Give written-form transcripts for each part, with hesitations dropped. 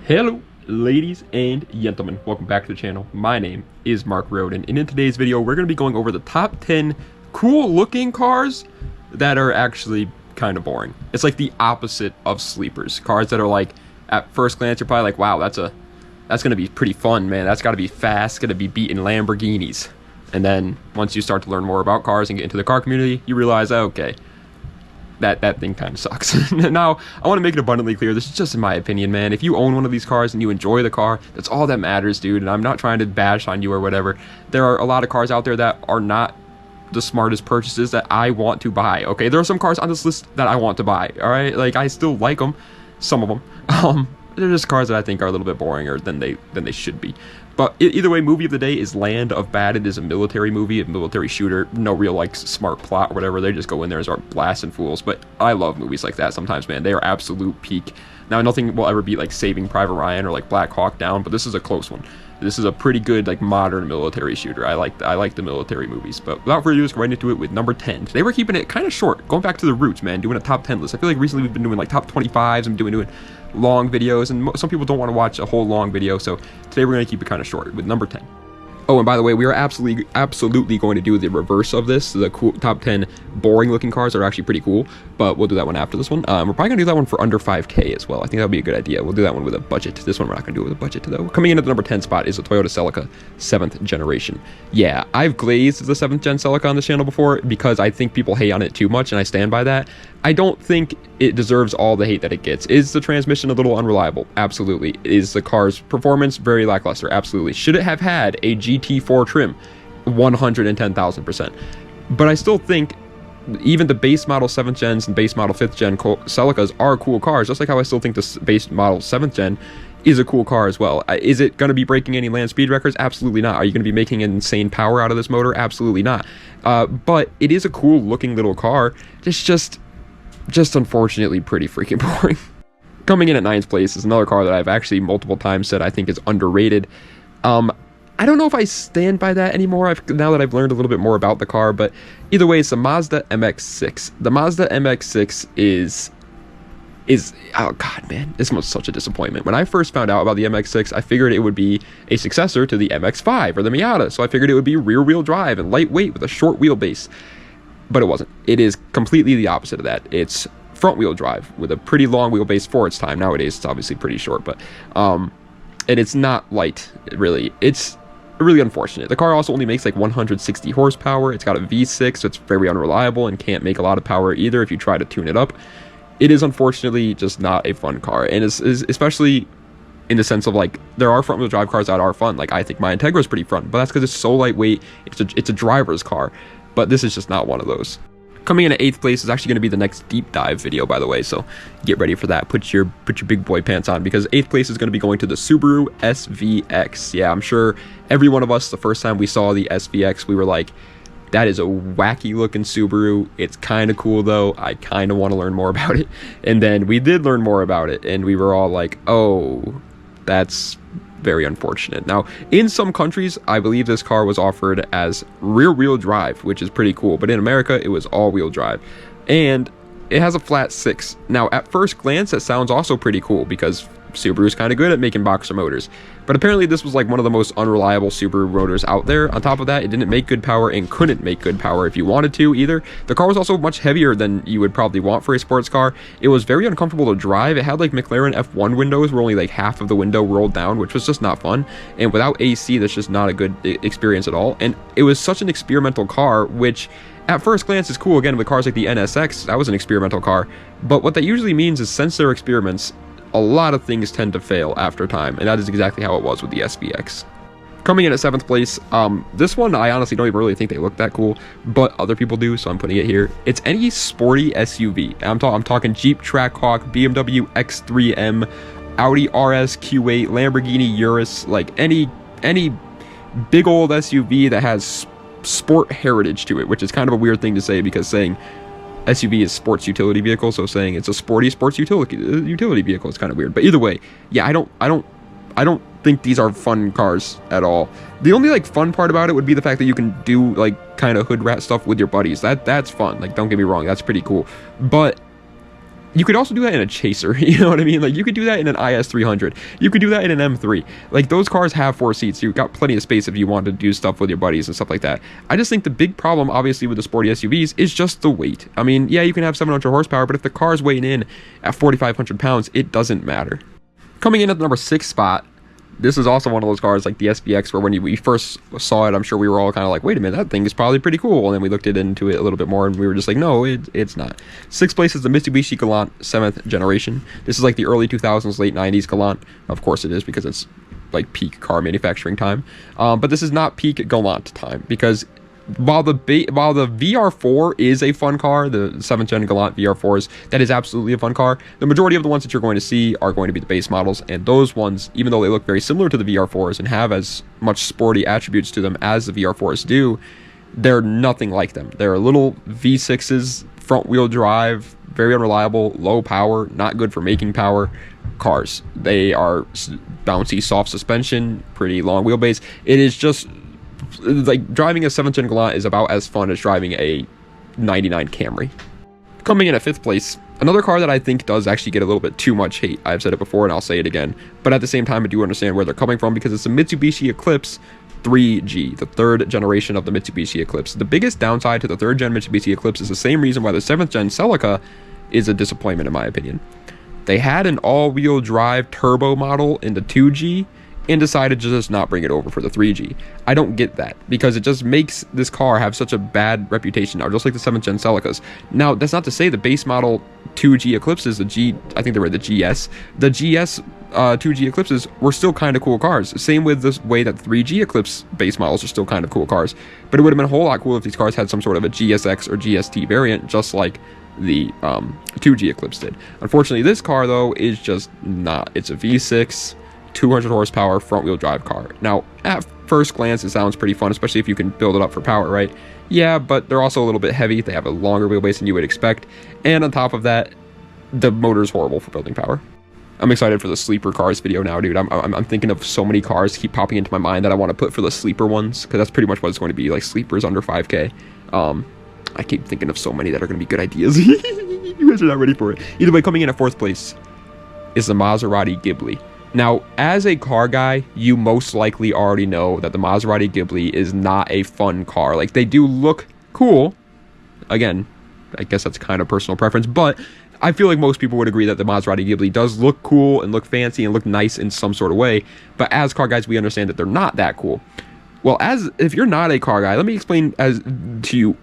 Hello, ladies and gentlemen. Welcome back to the channel. My name is Mark Roden, and in today's video, we're going to be going over the top 10 cool-looking cars that are actually kind of boring. It's like the opposite of sleepers. Cars that are like, at first glance, you're probably like, wow, that's going to be pretty fun, man. That's got to be fast. It's going to be beating Lamborghinis. And then once you start to learn more about cars and get into the car community, you realize, okay, that thing kind of sucks. Now, I want to make it abundantly clear, this is just in my opinion, man. If you own one of these cars and you enjoy the car, that's all that matters, dude. And I'm not trying to bash on you or whatever. There are a lot of cars out there that are not the smartest purchases that I want to buy, okay? There are some cars on this list that I want to buy, all right? Like, I still like them, some of them. They're just cars that I think are a little bit boringer than they should be. But either way, movie of the day is Land of Bad. It is a military movie, a military shooter. No real, like, smart plot or whatever. They just go in there and start blasting fools. But I love movies like that sometimes, man. They are absolute peak. Now, nothing will ever beat, like, Saving Private Ryan or, like, Black Hawk Down, but this is a close one. This is a pretty good, like, modern military shooter. I like the military movies. But without further ado, let's go right into it with number 10. Today we're keeping it kind of short, going back to the roots, man, doing a top 10 list. I feel like recently we've been doing, like, top 25s and doing long videos, and some people don't want to watch a whole long video, so today we're going to keep it kind of short with number 10. Oh, and by the way, we are absolutely going to do the reverse of this. The cool top 10 boring looking cars are actually pretty cool, but we'll do that one after this one. We're probably gonna do that one for under 5K as well. I think that would be a good idea. We'll do that one with a budget. This one we're not gonna do it with a budget though. Coming in at the number 10 spot is the Toyota Celica 7th generation. Yeah, I've glazed the 7th gen Celica on this channel before because I think people hate on it too much, and I stand by that. I don't think it deserves all the hate that it gets. Is the transmission a little unreliable? Absolutely. Is the car's performance very lackluster? Absolutely. Should it have had a GT4 trim? 110,000%. But I still think even the base model 7th gens and base model 5th gen Celicas are cool cars, just like how I still think the base model 7th gen is a cool car as well. Is it going to be breaking any land speed records? Absolutely not. Are you going to be making insane power out of this motor? Absolutely not. But it is a cool looking little car. It's just unfortunately pretty freaking boring. Coming in at 9th place is another car that I've actually multiple times said I think is underrated. I don't know if I stand by that anymore now that I've learned a little bit more about the car, but either way, it's the Mazda MX-6. The Mazda MX-6 is oh god, man, this was such a disappointment. When I first found out about the MX-6, I figured it would be a successor to the MX-5 or the Miata, so I figured it would be rear-wheel drive and lightweight with a short wheelbase. But it wasn't. It is completely the opposite of that. It's front-wheel drive with a pretty long wheelbase for its time. Nowadays, it's obviously pretty short, but and it's not light, really. It's really unfortunate. The car also only makes like 160 horsepower. It's got a V6, so it's very unreliable and can't make a lot of power either if you try to tune it up. It is unfortunately just not a fun car, and is especially in the sense of, like, there are front-wheel drive cars that are fun. Like, I think my Integra is pretty fun, but that's because it's so lightweight. It's a driver's car. But this is just not one of those. Coming in at 8th place is actually going to be the next deep dive video, by the way, so get ready for that. Put your big boy pants on, because 8th place is going to be going to the Subaru SVX. Yeah, I'm sure every one of us, the first time we saw the SVX, we were like, that is a wacky looking Subaru. It's kind of cool though. I kind of want to learn more about it. And then we did learn more about it, and we were all like, oh, that's very unfortunate. Now, in some countries, I believe this car was offered as rear-wheel drive, which is pretty cool, but in America, it was all-wheel drive, and it has a flat 6. Now, at first glance, that sounds also pretty cool, because Subaru's kind of good at making boxer motors, but apparently this was like one of the most unreliable Subaru motors out there. On top of that, it didn't make good power and couldn't make good power if you wanted to either. The car was also much heavier than you would probably want for a sports car. It was very uncomfortable to drive. It had like McLaren F1 windows where only like half of the window rolled down, which was just not fun, and without AC, that's just not a good experience at all. And it was such an experimental car, which at first glance is cool. Again, with cars like the NSX, that was an experimental car, but what that usually means is since they're experiments, a lot of things tend to fail after time, and that is exactly how it was with the SVX. Coming in at 7th place, this one I honestly don't even really think they look that cool, but other people do, so I'm putting it here. It's any sporty SUV. I'm talking Jeep Trackhawk, BMW X3M, Audi RS Q8, Lamborghini Urus, like any big old SUV that has sport heritage to it, which is kind of a weird thing to say, because saying SUV is sports utility vehicle, so saying it's a sporty sports utility vehicle is kind of weird. But either way, yeah, I don't think these are fun cars at all. The only like fun part about it would be the fact that you can do like kind of hood rat stuff with your buddies. That's fun. Like, don't get me wrong, that's pretty cool. But You could also do that in a Chaser, you know what I mean? Like, you could do that in an IS 300. You could do that in an M3. Like, those cars have 4 seats. You've got plenty of space if you want to do stuff with your buddies and stuff like that. I just think the big problem, obviously, with the sporty SUVs is just the weight. I mean, yeah, you can have 700 horsepower, but if the car's weighing in at 4,500 pounds, it doesn't matter. Coming in at the number 6 spot, this is also one of those cars like the SVX where when we first saw it, I'm sure we were all kind of like, wait a minute, that thing is probably pretty cool. And then we looked into it a little bit more and we were just like, no, it's not. 6th place is the Mitsubishi Galant 7th generation. This is like the early 2000s, late 90s Galant. Of course it is, because it's like peak car manufacturing time. But this is not peak Galant time, because while the VR4 is a fun car, the 7th gen Galant VR4s, that is absolutely a fun car. The majority of the ones that you're going to see are going to be the base models, and those ones, even though they look very similar to the VR4s and have as much sporty attributes to them as the VR4s do, they're nothing like them. They're little V6s, front wheel drive, very unreliable, low power, not good for making power cars. They are bouncy, soft suspension, pretty long wheelbase. It is just like driving a 7th gen Galant is about as fun as driving a 99 Camry. Coming in at 5th place, another car that I think does actually get a little bit too much hate. I've said it before and I'll say it again, but at the same time I do understand where they're coming from, because it's the Mitsubishi Eclipse 3G, the 3rd generation of the Mitsubishi Eclipse. The biggest downside to the 3rd gen Mitsubishi Eclipse is the same reason why the 7th gen Celica is a disappointment in my opinion. They had an all-wheel drive turbo model in the 2G and decided to just not bring it over for the 3G. I don't get that, because it just makes this car have such a bad reputation now, just like the 7th gen Celicas. Now, that's not to say the base model 2G Eclipses, I think they were the GS 2G Eclipses were still kind of cool cars. Same with the way that 3G Eclipse base models are still kind of cool cars. But it would have been a whole lot cooler if these cars had some sort of a GSX or GST variant, just like the 2G Eclipse did. Unfortunately, this car, though, is just not. It's a V6, 200 horsepower front-wheel drive car. Now, at first glance, it sounds pretty fun, especially if you can build it up for power, right? Yeah, but they're also a little bit heavy. They have a longer wheelbase than you would expect. And on top of that, the motor's horrible for building power. I'm excited for the sleeper cars video now, dude. I'm thinking of so many cars keep popping into my mind that I want to put for the sleeper ones, because that's pretty much what it's going to be, like sleepers under 5K. I keep thinking of so many that are going to be good ideas. You guys are not ready for it. Either way, coming in at 4th place is the Maserati Ghibli. Now, as a car guy, you most likely already know that the Maserati Ghibli is not a fun car. Like, they do look cool. Again, I guess that's kind of personal preference, but I feel like most people would agree that the Maserati Ghibli does look cool and look fancy and look nice in some sort of way. But as car guys, we understand that they're not that cool. Well, if you're not a car guy, let me explain to you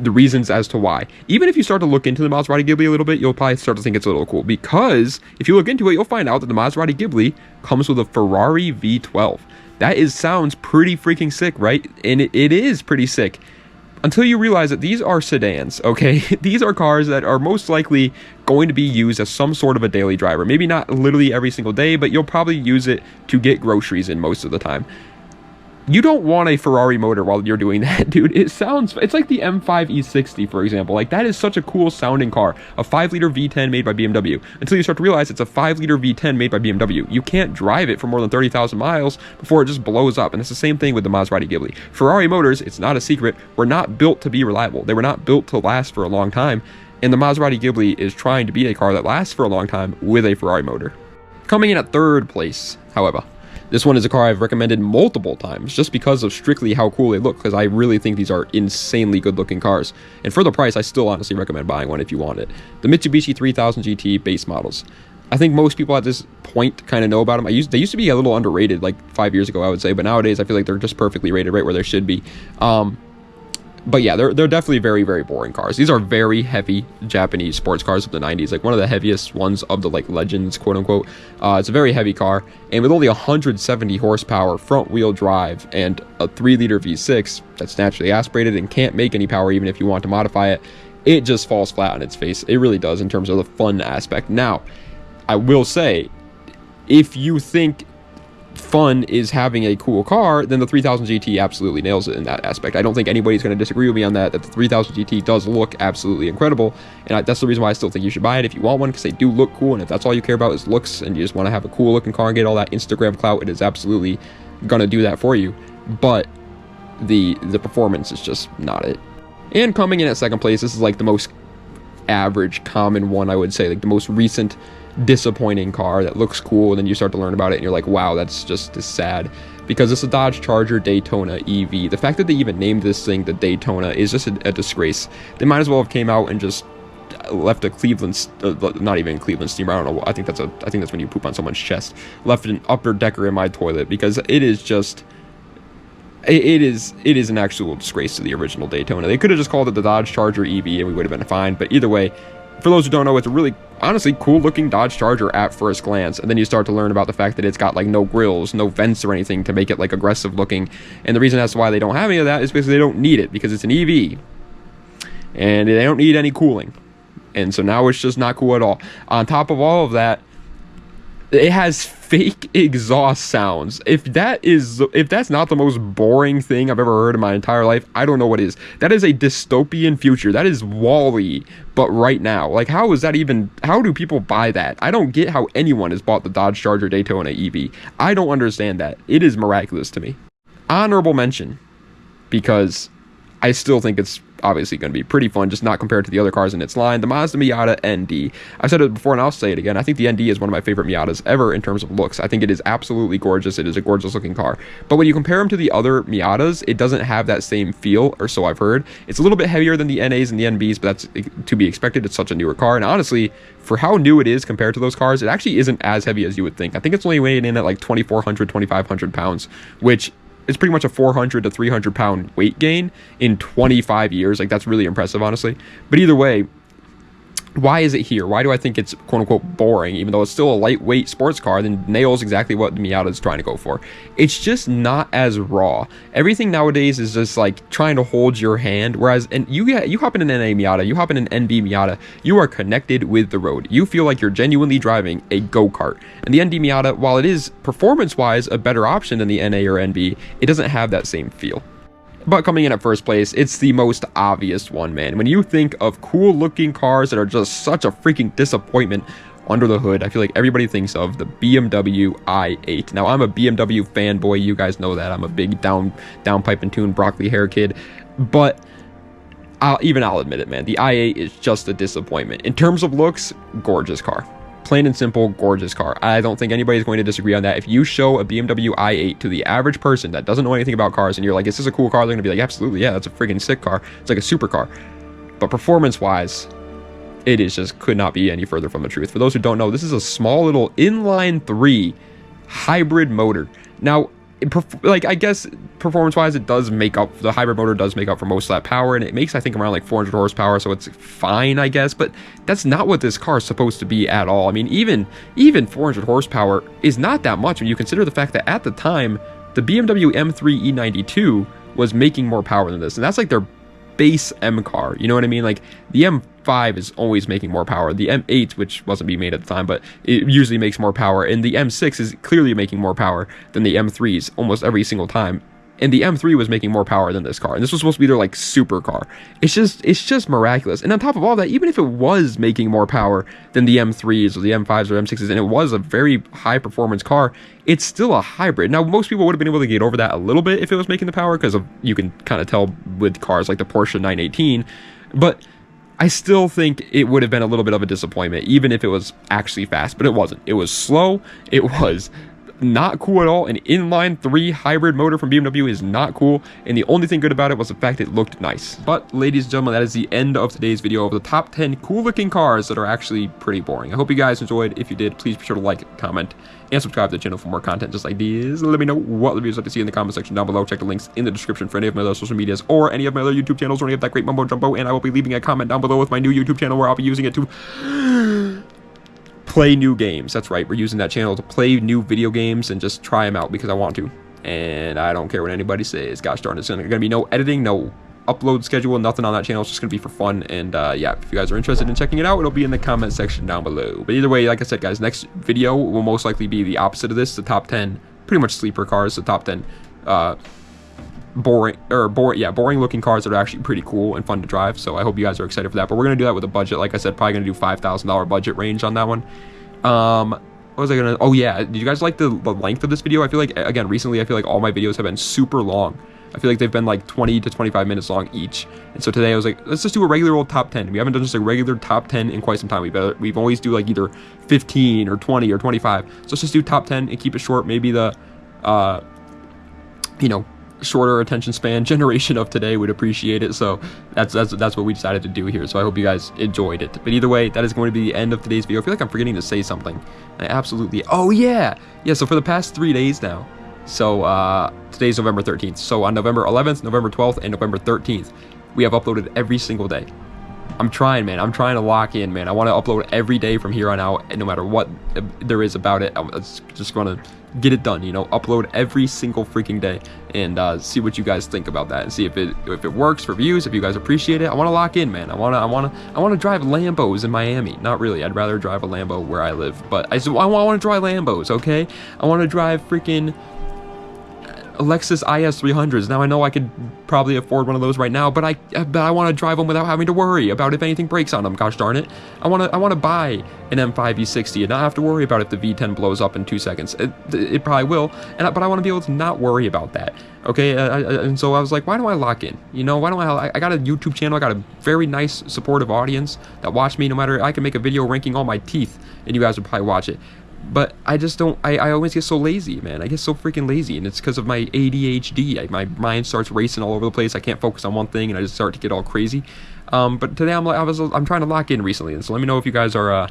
the reasons as to why. Even if you start to look into the Maserati Ghibli a little bit, you'll probably start to think it's a little cool, because if you look into it, you'll find out that the Maserati Ghibli comes with a Ferrari V12. That sounds pretty freaking sick, right? And it is pretty sick, until you realize that these are sedans, okay? These are cars that are most likely going to be used as some sort of a daily driver. Maybe not literally every single day, but you'll probably use it to get groceries in most of the time. You don't want a Ferrari motor while you're doing that, dude. It's like the M5 E60, for example. Like, that is such a cool sounding car. A 5-liter V10 made by BMW. Until you start to realize it's a 5-liter V10 made by BMW. You can't drive it for more than 30,000 miles before it just blows up. And it's the same thing with the Maserati Ghibli. Ferrari motors, it's not a secret, were not built to be reliable. They were not built to last for a long time. And the Maserati Ghibli is trying to be a car that lasts for a long time with a Ferrari motor. Coming in at 3rd place, however, this one is a car I've recommended multiple times just because of strictly how cool they look, because I really think these are insanely good looking cars. And for the price, I still honestly recommend buying one if you want it. The Mitsubishi 3000 GT base models. I think most people at this point kind of know about them. They used to be a little underrated like 5 years ago, I would say, but nowadays I feel like they're just perfectly rated right where they should be. But yeah, they're definitely very, very boring cars. These are very heavy Japanese sports cars of the 90s, like one of the heaviest ones of the like legends, quote unquote. It's a very heavy car, and with only 170 horsepower front wheel drive and a 3-liter V6 that's naturally aspirated and can't make any power even if you want to modify it, it just falls flat on its face. It really does in terms of the fun aspect. Now, I will say, if you think fun is having a cool car, then the 3000 GT absolutely nails it in that aspect. I don't think anybody's going to disagree with me on that the 3000 GT does look absolutely incredible, and that's the reason why I still think you should buy it if you want one, because they do look cool. And if that's all you care about is looks and you just want to have a cool looking car and get all that Instagram clout, it is absolutely going to do that for you. But the performance is just not it. And coming in at 2nd place, this is like the most average common one, I would say, like the most recent disappointing car that looks cool, and then you start to learn about it and you're like, wow, that's just sad, because it's a Dodge Charger Daytona EV. The fact that they even named this thing the Daytona is just a disgrace. They might as well have came out and just left a Cleveland, not even Cleveland steamer, I don't know, I think that's when you poop on someone's chest, left an upper decker in my toilet, because it is just, it is an actual disgrace to the original Daytona. They could have just called it the Dodge Charger EV and we would have been fine. But either way, for those who don't know, it's a really, honestly, cool looking Dodge Charger at first glance, and then you start to learn about the fact that it's got like no grills, no vents or anything to make it like aggressive looking. And the reason as to why they don't have any of that is because they don't need it, because it's an EV and they don't need any cooling. And so now it's just not cool at all. On top of all of that, it has fake exhaust sounds. If that's not the most boring thing I've ever heard in my entire life, I don't know what is. That is a dystopian future. That is Wall-E, but right now. Like, how is that even, how do people buy that? I don't get how anyone has bought the Dodge Charger Daytona EV. I don't understand that. It is miraculous to me. Honorable mention, because I still think it's obviously going to be pretty fun, just not compared to the other cars in its line, the Mazda Miata ND. I've said it before and I'll say it again. I think the ND is one of my favorite Miatas ever in terms of looks. I think it is absolutely gorgeous. It is a gorgeous looking car. But when you compare them to the other Miatas, it doesn't have that same feel, or so I've heard. It's a little bit heavier than the NAs and the NBs, but that's to be expected. It's such a newer car. And honestly, for how new it is compared to those cars, it actually isn't as heavy as you would think. I think it's only weighing in at like 2,400, 2,500 pounds, which it's pretty much a 400 to 300 pound weight gain in 25 years. Like, that's really impressive, honestly. But either way, why is it here? Why do I think it's quote unquote boring, even though it's still a lightweight sports car that nails exactly what the Miata is trying to go for? It's just not as raw. Everything nowadays is just like trying to hold your hand, whereas you hop in an NA Miata, you hop in an NB Miata, you are connected with the road. You feel like you're genuinely driving a go-kart. And the ND Miata, while it is performance-wise a better option than the NA or NB, it doesn't have that same feel. But coming in at first place, it's the most obvious one, man. When you think of cool looking cars that are just such a freaking disappointment under the hood, I feel like everybody thinks of the BMW i8. Now, I'm a BMW fanboy. You guys know that. I'm a big downpipe and tune broccoli hair kid. But I'll admit it, man. The i8 is just a disappointment. In terms of looks, gorgeous car. Plain and simple, gorgeous car. I don't think anybody's going to disagree on that. If you show a BMW i8 to the average person that doesn't know anything about cars and you're like, is this a cool car? They're going to be like, absolutely, yeah, that's a freaking sick car. It's like a supercar. But performance-wise, it is just could not be any further from the truth. For those who don't know, this is a small little inline 3 hybrid motor. Now, I guess performance-wise, it does make up, the hybrid motor does make up for most of that power, and it makes, I think, around like 400 horsepower, so it's fine, I guess, but that's not what this car is supposed to be at all. I mean, even 400 horsepower is not that much when you consider the fact that at the time, the BMW M3 E92 was making more power than this, and that's like their base M car, you know what I mean? Like, the M5 is always making more power. The M8, which wasn't being made at the time, but it usually makes more power, and the M6 is clearly making more power than the M3s almost every single time. And the M3 was making more power than this car, and this was supposed to be their like supercar. It's just miraculous. And on top of all that, even if it was making more power than the M3s or the M5s or M6s, and it was a very high performance car, it's still a hybrid. Now, most people would have been able to get over that a little bit if it was making the power, because you can kind of tell with cars like the Porsche 918, but I still think it would have been a little bit of a disappointment, even if it was actually fast, but it wasn't. It was slow. It was not cool at all. An inline 3 hybrid motor from BMW is not cool, and the only thing good about it was the fact it looked nice. But ladies and gentlemen, that is the end of today's video of the top 10 cool looking cars that are actually pretty boring. I hope you guys enjoyed. If you did, please be sure to like, comment, and subscribe to the channel for more content just like these. Let me know what reviews you'd like to see in the comment section down below. Check the links in the description for any of my other social medias or any of my other YouTube channels or any of that great mumbo jumbo, and I will be leaving a comment down below with my new YouTube channel where I'll be using it to play new games. That's right, we're using that channel to play new video games and just try them out because I want to, and I don't care what anybody says. Gosh darn, it's gonna be no editing, no upload schedule, nothing on that channel. It's just gonna be for fun, and yeah, if you guys are interested in checking it out, it'll be in the comment section down below. But either way, like I said, guys, next video will most likely be the opposite of this, the top 10 pretty much sleeper cars, the top 10 boring looking cars that are actually pretty cool and fun to drive. So I hope you guys are excited for that, but we're gonna do that with a budget. Like I said, probably gonna do $5,000 budget range on that one. What was I gonna, oh yeah, did you guys like the length of this video? I feel like, again, recently I feel like all my videos have been super long, I feel like they've been like 20 to 25 minutes long each. And so today I was like, let's just do a regular old top 10. We haven't done just a regular top 10 in quite some time. We've always do like either 15 or 20 or 25. So let's just do top 10 and keep it short. Maybe the, you know, shorter attention span generation of today would appreciate it. So that's what we decided to do here. So I hope you guys enjoyed it. But either way, that is going to be the end of today's video. I feel like I'm forgetting to say something. I absolutely, oh yeah, so for the past 3 days now, so today's November 13th, so on November 11th, November 12th, and November 13th, we have uploaded every single day. I'm trying, man. I'm trying to lock in, man. I want to upload every day from here on out, and no matter what there is about it, I'm just going to get it done, you know, upload every single freaking day, and see what you guys think about that, and see if it works for views, if you guys appreciate it. I want to lock in, man. I want to drive Lambos in Miami. Not really. I'd rather drive a Lambo where I live, but I want to drive Lambos, okay? I want to drive freaking Lexus IS 300s. Now I know I could probably afford one of those right now, but I want to drive them without having to worry about if anything breaks on them. Gosh darn it! I want to buy an M5 V60 and not have to worry about if the V10 blows up in 2 seconds. It probably will, but I want to be able to not worry about that. Okay, and so I was like, why don't I lock in? You know, why don't I got a YouTube channel. I got a very nice supportive audience that watch me. No matter, I can make a video ranking all my teeth, and you guys would probably watch it. But I just don't, I always get so lazy, man. I get so freaking lazy, and it's because of my ADHD. My mind starts racing all over the place. I can't focus on one thing, and I just start to get all crazy. But today I'm trying to lock in recently, and so let me know if you guys are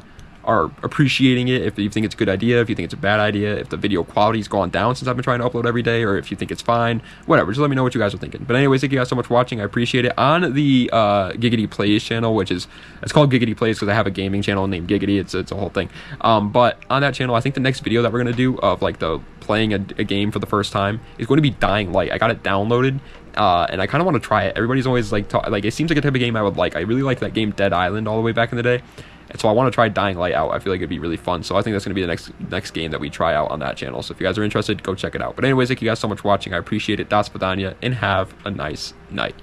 appreciating it, if you think it's a good idea, if you think it's a bad idea, if the video quality's gone down since I've been trying to upload every day, or if you think it's fine, whatever. Just let me know what you guys are thinking. But anyways, thank you guys so much for watching. I appreciate it. On the Giggity Plays channel, which is, it's called Giggity Plays because I have a gaming channel named Giggity. It's a whole thing. But on that channel, I think the next video that we're gonna do of like the playing a game for the first time is going to be Dying Light. I got it downloaded. And I kind of want to try it. Everybody's always like, it seems like a type of game I would like. I really like that game Dead Island all the way back in the day. And so I want to try Dying Light out. I feel like it'd be really fun. So I think that's going to be the next game that we try out on that channel. So if you guys are interested, go check it out. But anyways, thank you guys so much for watching. I appreciate it. Das Vidania, and have a nice night.